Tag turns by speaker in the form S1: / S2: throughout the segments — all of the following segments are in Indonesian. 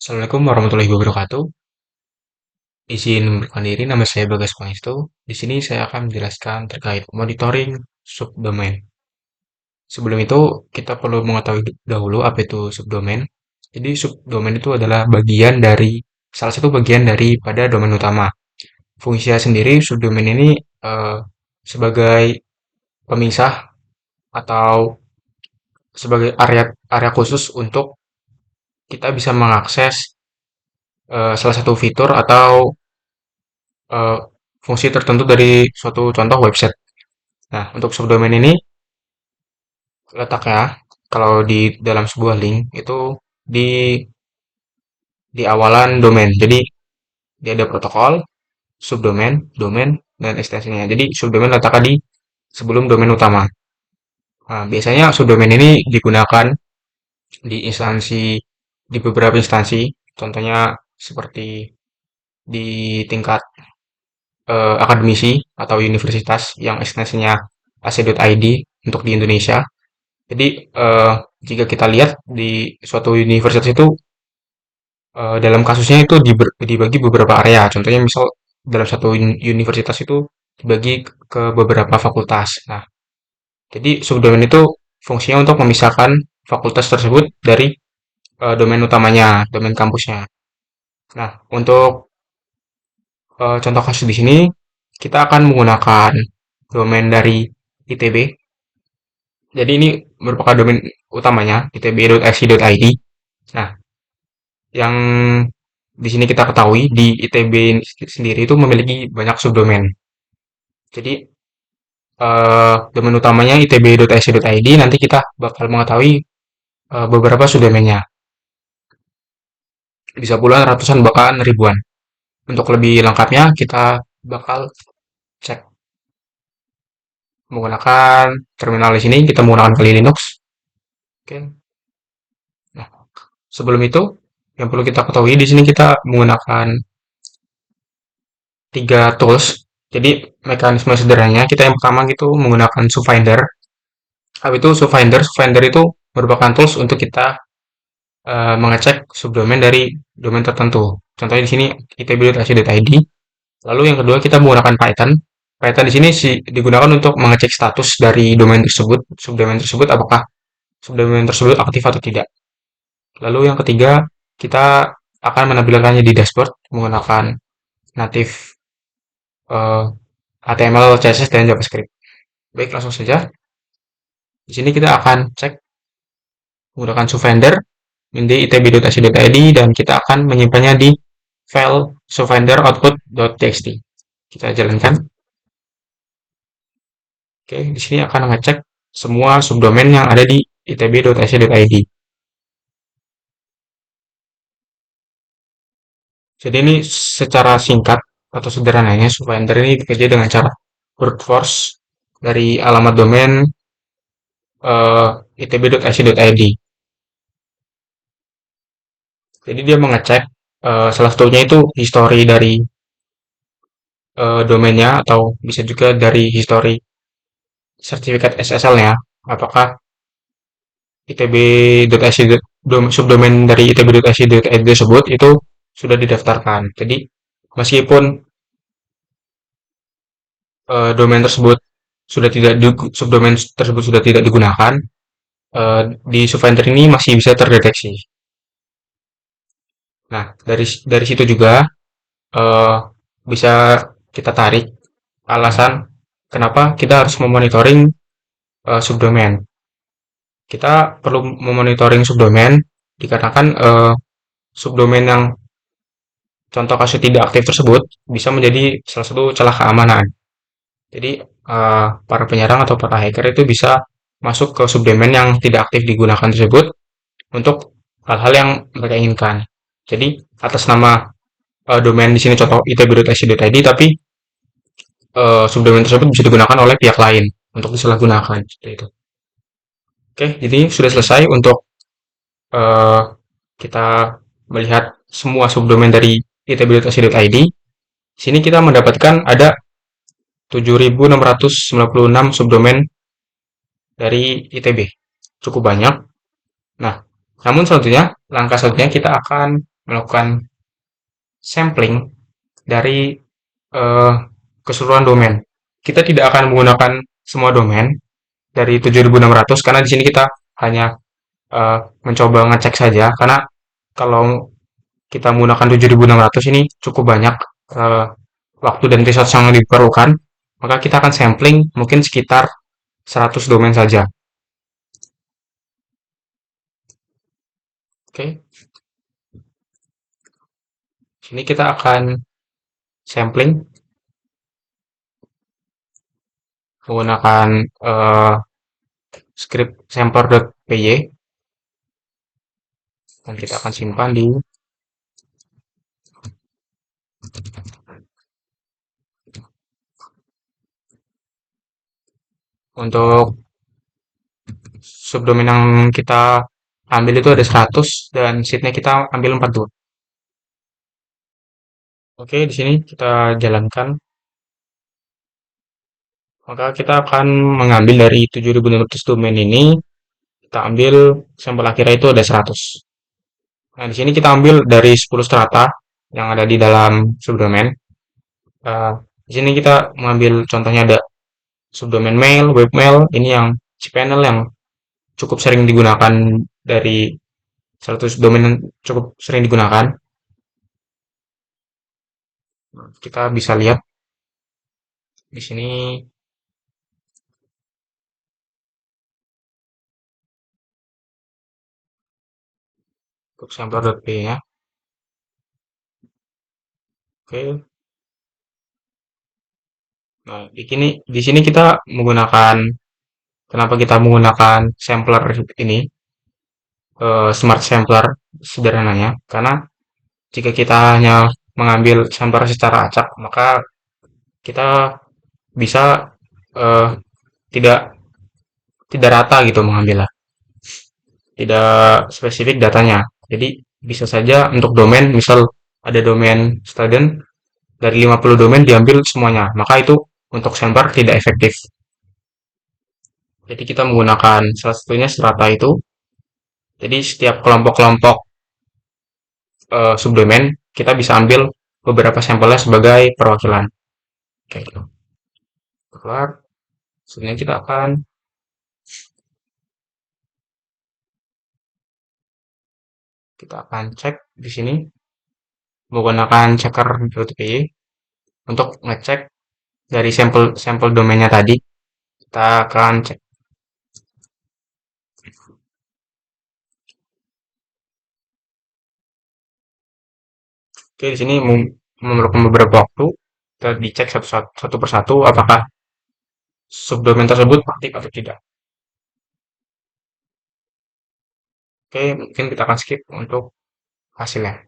S1: Assalamualaikum warahmatullahi wabarakatuh. Izin memperkenalkan diri, nama saya Bagas Pangestu. Di sini saya akan menjelaskan terkait monitoring subdomain. Sebelum itu, kita perlu mengetahui dahulu apa itu subdomain. Jadi, subdomain itu adalah salah satu bagian daripada domain utama. Fungsinya sendiri, subdomain ini eh, sebagai pemisah atau sebagai area area khusus untuk kita bisa mengakses salah satu fitur atau eh, fungsi tertentu dari suatu contoh website. Nah, untuk subdomain ini letaknya kalau di dalam sebuah link itu di di awalan domain. Jadi dia ada protokol, subdomain, domain, dan ekstensinya. Jadi subdomain letaknya di sebelum domain utama. Nah, biasanya subdomain ini digunakan di di beberapa instansi. Contohnya seperti di tingkat akademisi atau universitas yang ekstensinya ac.id untuk di Indonesia. Jadi jika kita lihat di suatu universitas itu dalam kasusnya itu dibagi beberapa area. Contohnya misal dalam satu universitas itu dibagi ke beberapa fakultas. Nah, jadi subdomain itu fungsinya untuk memisahkan fakultas tersebut dari domain utamanya, domain kampusnya. Nah, untuk contoh kasus di sini kita akan menggunakan domain dari ITB. Jadi ini merupakan domain utamanya itb.ac.id. Nah, yang di sini kita ketahui di ITB sendiri itu memiliki banyak subdomain. Jadi domain utamanya itb.ac.id, nanti kita bakal mengetahui beberapa subdomainnya. Bisa puluhan, ratusan, bahkan ribuan. Untuk lebih lengkapnya kita bakal cek menggunakan terminal di sini. Kita menggunakan Kali Linux. Oke. Nah, sebelum itu yang perlu kita ketahui di sini kita menggunakan tiga tools. Jadi mekanisme sederhananya kita yang pertama gitu menggunakan SubFinder. Habis itu SubFinder, SubFinder itu merupakan tools untuk kita mengecek subdomain dari domain tertentu. Contohnya di sini itb.ac.id. Lalu yang kedua kita menggunakan Python. Python di sini digunakan untuk mengecek status dari domain tersebut, subdomain tersebut apakah subdomain tersebut aktif atau tidak. Lalu yang ketiga kita akan menampilkannya di dashboard menggunakan native eh, HTML, CSS, dan JavaScript. Baik, langsung saja. Di sini kita akan cek menggunakan SubFinder di itb.ac.id dan kita akan menyimpannya di file SubFinder output.txt. Kita jalankan. Oke, di sini akan ngecek semua subdomain yang ada di itb.ac.id. Jadi ini secara singkat atau sederhananya SubFinder ini bekerja dengan cara brute force dari alamat domain itb.ac.id. Jadi dia mengecek salah satunya itu history dari domainnya atau bisa juga dari history sertifikat SSL-nya. Apakah itb.ac subdomain dari itb.ac.id tersebut itu sudah didaftarkan. Jadi meskipun domain tersebut subdomain tersebut sudah tidak digunakan, di SubFinder ini masih bisa terdeteksi. Nah, dari situ juga eh, bisa kita tarik alasan kenapa kita harus memonitoring subdomain. Kita perlu memonitoring subdomain dikarenakan subdomain yang contoh kasus tidak aktif tersebut bisa menjadi salah satu celah keamanan. Jadi para penyerang atau para hacker itu bisa masuk ke subdomain yang tidak aktif digunakan tersebut untuk hal-hal yang mereka inginkan. Jadi atas nama domain di sini contoh itb.ac.id tapi subdomain tersebut bisa digunakan oleh pihak lain untuk disalahgunakan seperti itu. Oke, jadi sudah selesai untuk eh, kita melihat semua subdomain dari itb.ac.id. Di sini kita mendapatkan ada 7.696 subdomain dari ITB. Cukup banyak. Nah, namun selanjutnya, langkah selanjutnya kita akan melakukan sampling dari eh, keseluruhan domain. Kita tidak akan menggunakan semua domain dari 7.600 karena di sini kita hanya mencoba ngecek saja karena kalau kita menggunakan 7.600 ini cukup banyak eh, waktu dan resource yang diperlukan, maka kita akan sampling mungkin sekitar 100 domain saja. Oke, sini kita akan sampling menggunakan script sampler.py dan kita akan simpan di untuk subdomain yang kita ambil itu ada 100 dan seatnya kita ambil 42. Oke, di sini kita jalankan. Maka kita akan mengambil dari 7.600 domain ini, kita ambil sampel akhirnya itu ada 100. Nah, di sini kita ambil dari 10 strata yang ada di dalam subdomain. Eh, di sini kita mengambil contohnya ada subdomain mail, webmail, ini yang cPanel yang cukup sering digunakan dari 100 domain yang cukup sering digunakan. Kita bisa lihat di sini untuk sampler.py ya. Oke. Nah, di sini kita menggunakan kenapa kita menggunakan sampler ini smart sampler sederhananya karena jika kita hanya mengambil sampler secara acak maka kita bisa eh, tidak tidak rata gitu mengambilnya, tidak spesifik datanya. Jadi bisa saja untuk domain, misal ada domain student, dari 50 domain diambil semuanya, maka itu untuk sampler tidak efektif. Jadi kita menggunakan salah satunya strata itu. Jadi setiap kelompok-kelompok subdomain kita bisa ambil beberapa sampelnya sebagai perwakilan. Kayak gitu. Keluar, sebenarnya kita akan cek di sini menggunakan checker.py untuk ngecek dari sampel sampel domainnya tadi. Kita akan cek. Oke, di sini memerlukan beberapa waktu. Kita dicek satu persatu apakah subdomain tersebut aktif atau tidak. Oke, mungkin kita akan skip untuk hasilnya.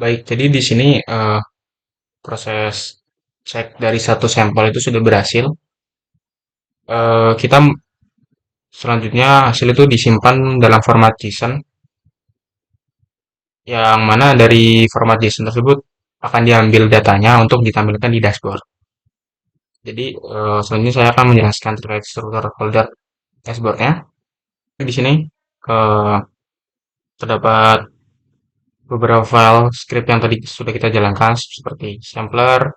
S1: Baik, jadi di sini proses cek dari satu sampel itu sudah berhasil. Kita selanjutnya hasil itu disimpan dalam format JSON, yang mana dari format JSON tersebut akan diambil datanya untuk ditampilkan di dashboard. Jadi selanjutnya saya akan menjelaskan terkait struktur folder dashboardnya. Di sini eh, terdapat beberapa file script yang tadi sudah kita jalankan seperti sampler.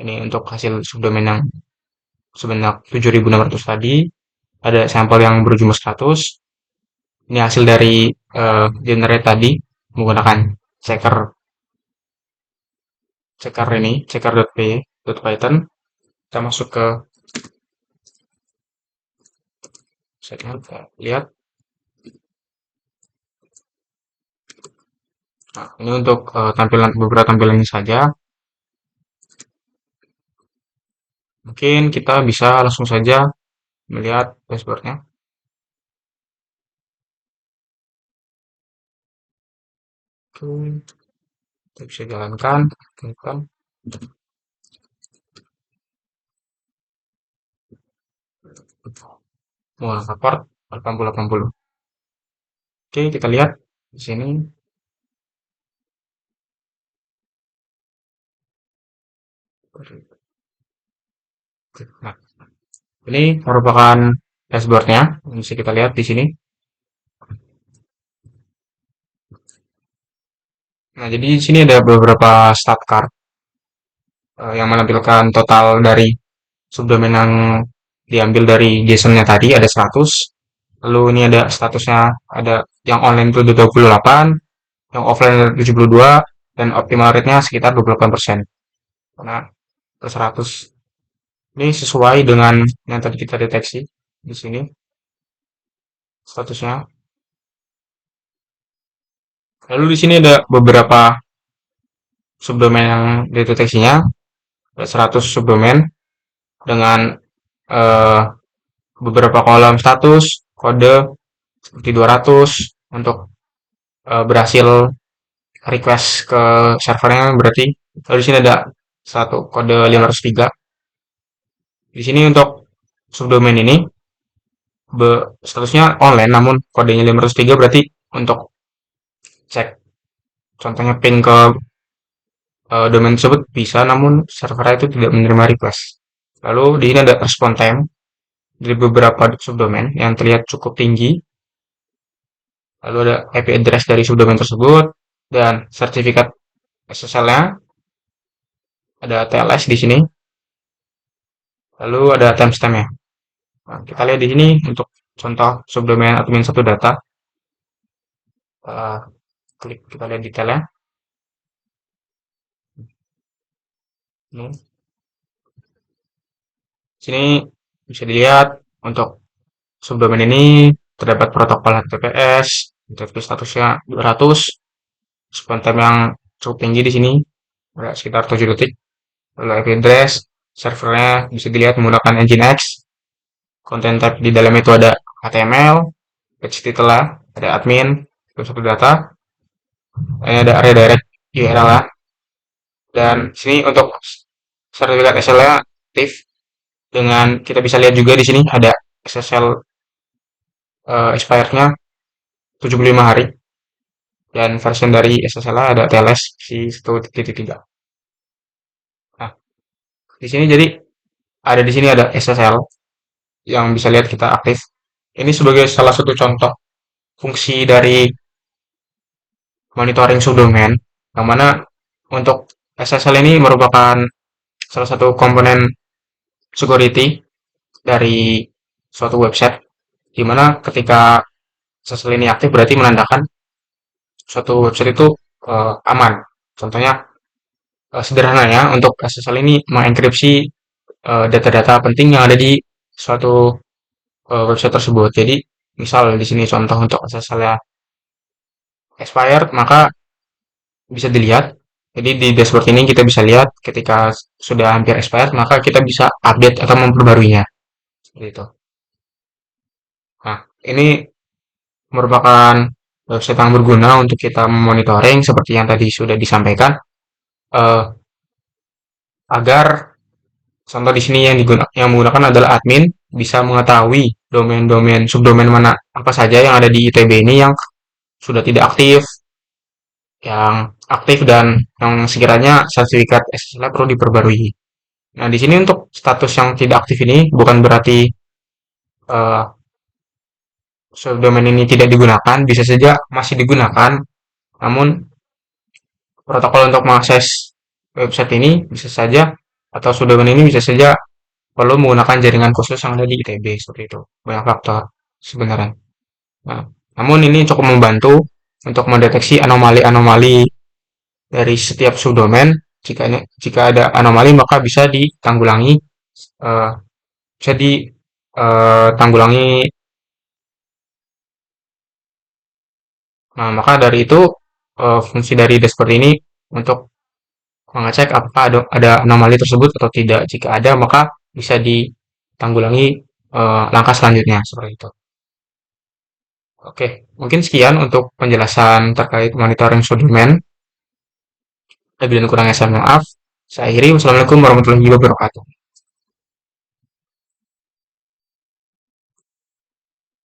S1: Ini untuk hasil subdomain yang sebanyak 7.600 tadi. Ada sampel yang berjumlah 100. Ini hasil dari generate tadi menggunakan checker checker ini checker.py.python. Kita masuk ke segmen, kita lihat. Nah, ini untuk beberapa tampilan ini saja. Mungkin kita bisa langsung saja melihat dashboardnya. Oke, kita bisa jalankan, tekan mau support 8080. Oke, kita lihat di sini. Nah, ini merupakan dashboardnya. Bisa kita lihat di sini. Nah, jadi di sini ada beberapa stat card yang menampilkan total dari subdomain yang diambil dari JSON-nya tadi ada 100. Lalu ini ada statusnya, ada yang online itu 28, yang offline ada 72, dan optimal rate-nya sekitar 28%. Karena per 100. Ini sesuai dengan yang tadi kita deteksi di sini statusnya. Lalu di sini ada beberapa subdomain yang dideteksinya, ada 100 subdomain dengan eh, beberapa kolom status, kode seperti 200 untuk berhasil request ke servernya berarti. Lalu di sini ada satu kode 503. Di sini untuk subdomain ini statusnya online namun kodenya 503 berarti untuk cek contohnya ping ke domain tersebut bisa namun servernya itu tidak menerima request. Lalu di sini ada respon time dari beberapa subdomain yang terlihat cukup tinggi. Lalu ada IP address dari subdomain tersebut dan sertifikat SSL-nya, ada TLS di sini. Lalu ada timestamp-nya. Nah, kita lihat di sini untuk contoh subdomain admin satu data. Uh, Klik kita lihat detailnya. Ini. Sini bisa dilihat untuk subdomain ini terdapat protokol HTTPS, HTTP statusnya 200, respon time yang cukup tinggi di sini, ada sekitar 7 detik. Lalu IP address, servernya bisa dilihat menggunakan Nginx. Konten type di dalam itu ada HTML, page title ada admin, itu satu data. Ini ada redirect URL -nya. Dan sini untuk sertifikat SSL-nya aktif dengan kita bisa lihat juga di sini ada SSL expired-nya 75 hari dan version dari SSL ada TLS si 1.3. Nah, di sini jadi ada di sini ada SSL yang bisa lihat kita aktif. Ini sebagai salah satu contoh fungsi dari monitoring subdomain yang mana untuk SSL ini merupakan salah satu komponen security dari suatu website di mana ketika SSL ini aktif berarti menandakan suatu website itu aman. Contohnya sederhananya untuk SSL ini mengenkripsi data-data penting yang ada di suatu website tersebut. Jadi misal di sini contoh untuk SSL-nya expired maka bisa dilihat. Jadi di dashboard ini kita bisa lihat ketika sudah hampir expired maka kita bisa update atau memperbaruinya. Seperti itu. Nah, ini merupakan website yang berguna untuk kita monitoring seperti yang tadi sudah disampaikan eh, agar contoh di sini yang menggunakan adalah admin bisa mengetahui domain-domain subdomain mana apa saja yang ada di ITB ini yang sudah tidak aktif, yang aktif dan yang sekiranya sertifikat SSL perlu diperbarui. Nah, di sini untuk status yang tidak aktif ini bukan berarti eh, subdomain ini tidak digunakan, bisa saja masih digunakan, namun protokol untuk mengakses website ini bisa saja atau subdomain ini bisa saja perlu menggunakan jaringan khusus yang ada di ITB seperti itu. Banyak faktor sebenarnya. Nah, namun ini cukup membantu untuk mendeteksi anomali-anomali dari setiap subdomain. Jika ada anomali maka bisa ditanggulangi eh, bisa ditanggulangi. Nah, maka dari itu fungsi dari dashboard ini untuk mengecek apakah ada anomali tersebut atau tidak. Jika ada, maka bisa ditanggulangi langkah selanjutnya seperti itu. Oke, mungkin sekian untuk penjelasan terkait monitoring subdomain. Lebih dan kurangnya saya maaf. Saya akhiri. Wassalamualaikum warahmatullahi wabarakatuh.